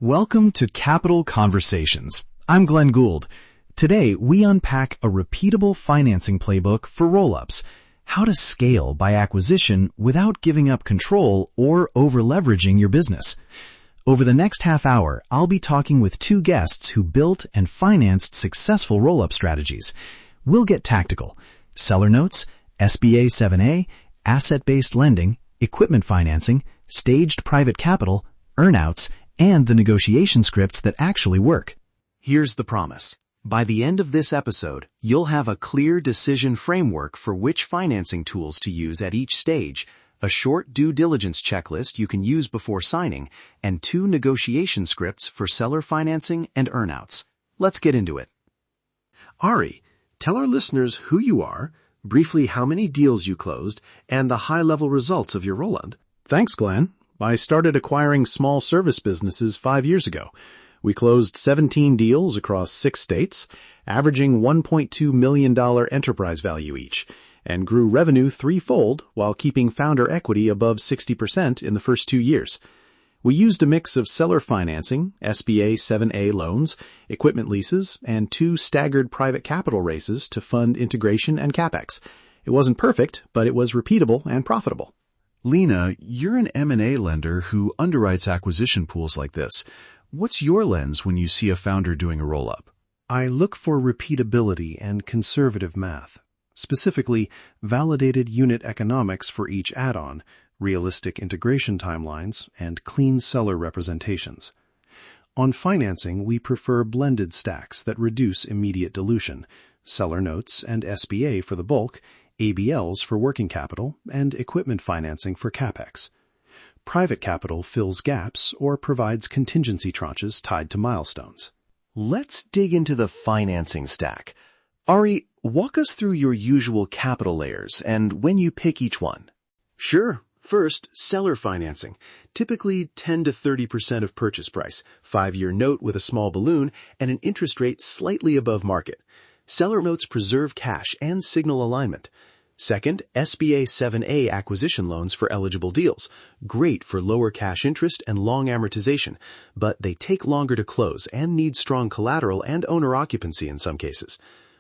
Welcome to Capital Conversations. I'm Glenn Gould. Today, we unpack a repeatable financing playbook for roll-ups, how to scale by acquisition without giving up control or over-leveraging your business. Over the next half hour, I'll be talking with two guests who built and financed successful roll-up strategies. We'll get tactical: seller notes, SBA 7A, asset-based lending, equipment financing, staged private capital, earnouts, and the negotiation scripts that actually work. Here's the promise. By the end of this episode, you'll have a clear decision framework for which financing tools to use at each stage, a short due diligence checklist you can use before signing, and 2 negotiation scripts for seller financing and earnouts. Let's get into it. Ari, tell our listeners who you are, briefly how many deals you closed, and the high-level results of your roll-up. Thanks, Glenn. I started acquiring small service businesses 5 years ago. We closed 17 deals across 6 states, averaging $1.2 million enterprise value each, and grew revenue 3-fold while keeping founder equity above 60% in the first 2 years. We used a mix of seller financing, SBA 7A loans, equipment leases, and 2 staggered private capital raises to fund integration and CapEx. It wasn't perfect, but it was repeatable and profitable. Lena, you're an M&A lender who underwrites acquisition pools like this. What's your lens when you see a founder doing a roll-up? I look for repeatability and conservative math, specifically validated unit economics for each add-on, realistic integration timelines, and clean seller representations. On financing, we prefer blended stacks that reduce immediate dilution, seller notes and SBA for the bulk, ABLs for working capital, and equipment financing for CapEx. Private capital fills gaps or provides contingency tranches tied to milestones. Let's dig into the financing stack. Ari, walk us through your usual capital layers and when you pick each one. Sure. First, seller financing. Typically 10 to 30% of purchase price, 5-year note with a small balloon, and an interest rate slightly above market. Seller notes preserve cash and signal alignment. Second, SBA 7A acquisition loans for eligible deals. Great for lower cash interest and long amortization, but they take longer to close and need strong collateral and owner occupancy in some cases.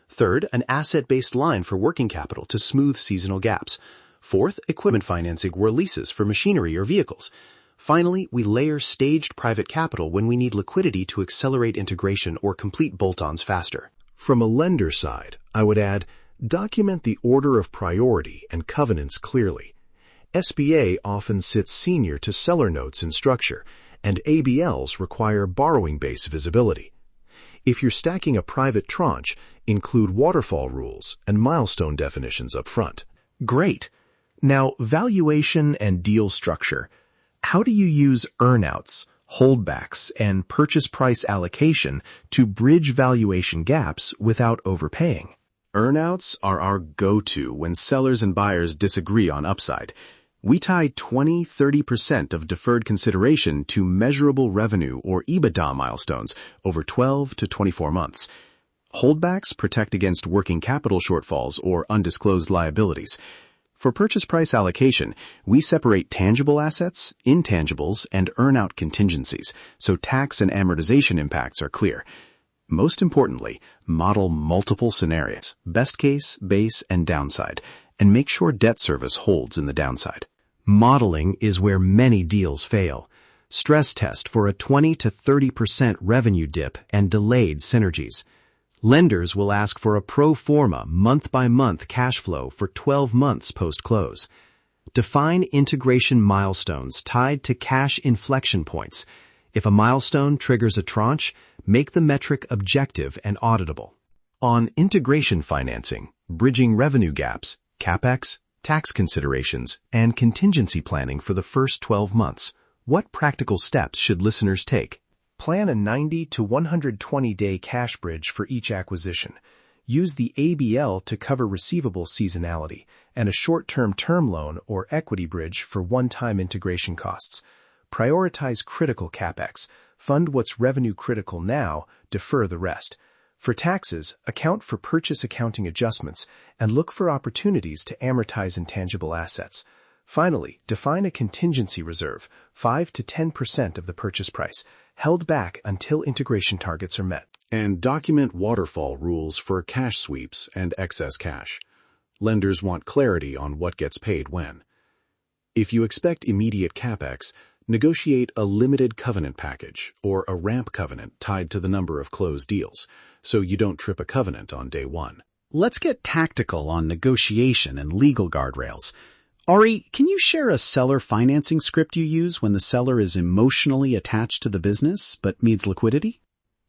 Third, an asset-based line for working capital to smooth seasonal gaps. Fourth, equipment financing or leases for machinery or vehicles. Finally, we layer staged private capital when we need liquidity to accelerate integration or complete bolt-ons faster. From a lender side, I would add, document the order of priority and covenants clearly. SBA often sits senior to seller notes in structure, and ABLs require borrowing base visibility. If you're stacking a private tranche, include waterfall rules and milestone definitions up front. Great. Now, valuation and deal structure. How do you use earnouts, holdbacks, and purchase price allocation to bridge valuation gaps without overpaying? Earnouts are our go-to when sellers and buyers disagree on upside. We tie 20-30% of deferred consideration to measurable revenue or EBITDA milestones over 12 to 24 months. Holdbacks protect against working capital shortfalls or undisclosed liabilities. For purchase price allocation, we separate tangible assets, intangibles, and earnout contingencies, so tax and amortization impacts are clear. Most importantly, model multiple scenarios, best case, base, and downside, and make sure debt service holds in the downside. Modeling is where many deals fail. Stress test for a 20 to 30% revenue dip and delayed synergies. Lenders will ask for a pro forma month-by-month cash flow for 12 months post-close. Define integration milestones tied to cash inflection points. If a milestone triggers a tranche, make the metric objective and auditable. On integration financing, bridging revenue gaps, CapEx, tax considerations, and contingency planning for the first 12 months, what practical steps should listeners take? Plan a 90 to 120-day cash bridge for each acquisition. Use the ABL to cover receivable seasonality and a short-term term loan or equity bridge for one-time integration costs. Prioritize critical CapEx. Fund what's revenue critical now, defer the rest. For taxes, account for purchase accounting adjustments and look for opportunities to amortize intangible assets. Finally, define a contingency reserve, 5 to 10% of the purchase price, held back until integration targets are met. And document waterfall rules for cash sweeps and excess cash. Lenders want clarity on what gets paid when. If you expect immediate CapEx, negotiate a limited covenant package or a ramp covenant tied to the number of closed deals, so you don't trip a covenant on day one. Let's get tactical on negotiation and legal guardrails. Ari, can you share a seller financing script you use when the seller is emotionally attached to the business but needs liquidity?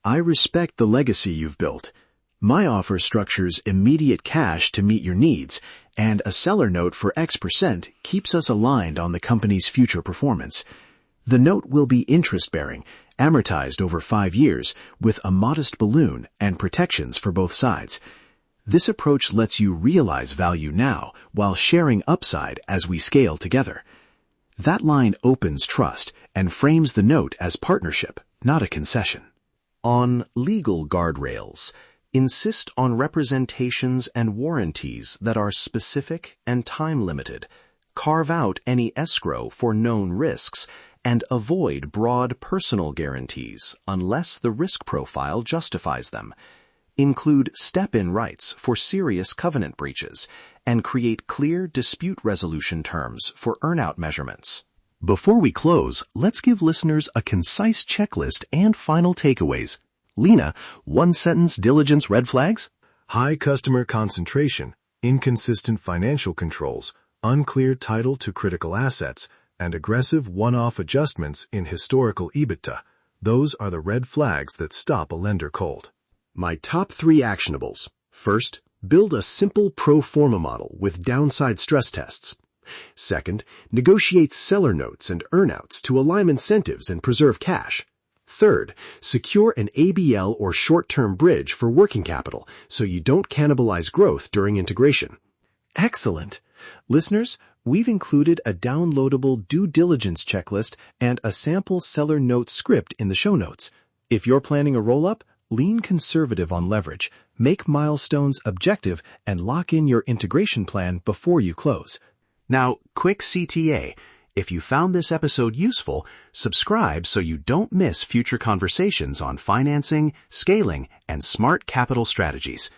I respect the legacy you've built. My offer structures immediate cash to meet your needs, and a seller note for X% keeps us aligned on the company's future performance. The note will be interest-bearing, amortized over 5 years, with a modest balloon and protections for both sides. This approach lets you realize value now while sharing upside as we scale together. That line opens trust and frames the note as partnership, not a concession. On legal guardrails, insist on representations and warranties that are specific and time-limited. Carve out any escrow for known risks, and avoid broad personal guarantees unless the risk profile justifies them. Include step-in rights for serious covenant breaches, and create clear dispute resolution terms for earn-out measurements. Before we close, let's give listeners a concise checklist and final takeaways. Lena, one-sentence diligence red flags? High customer concentration, inconsistent financial controls, unclear title to critical assets, and aggressive one-off adjustments in historical EBITDA. Those are the red flags that stop a lender cold. My top 3 actionables. First, build a simple pro forma model with downside stress tests. Second, negotiate seller notes and earnouts to align incentives and preserve cash. Third, secure an ABL or short-term bridge for working capital so you don't cannibalize growth during integration. Excellent. Listeners, we've included a downloadable due diligence checklist and a sample seller note script in the show notes. If you're planning a roll-up, lean conservative on leverage, make milestones objective, and lock in your integration plan before you close. Now, quick CTA. If you found this episode useful, subscribe so you don't miss future conversations on financing, scaling, and smart capital strategies.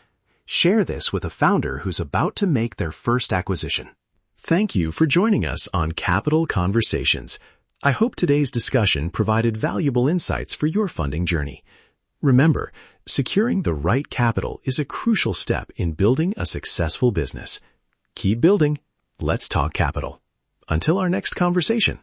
Share this with a founder who's about to make their first acquisition. Thank you for joining us on Capital Conversations. I hope today's discussion provided valuable insights for your funding journey. Remember, securing the right capital is a crucial step in building a successful business. Keep building. Let's talk capital. Until our next conversation.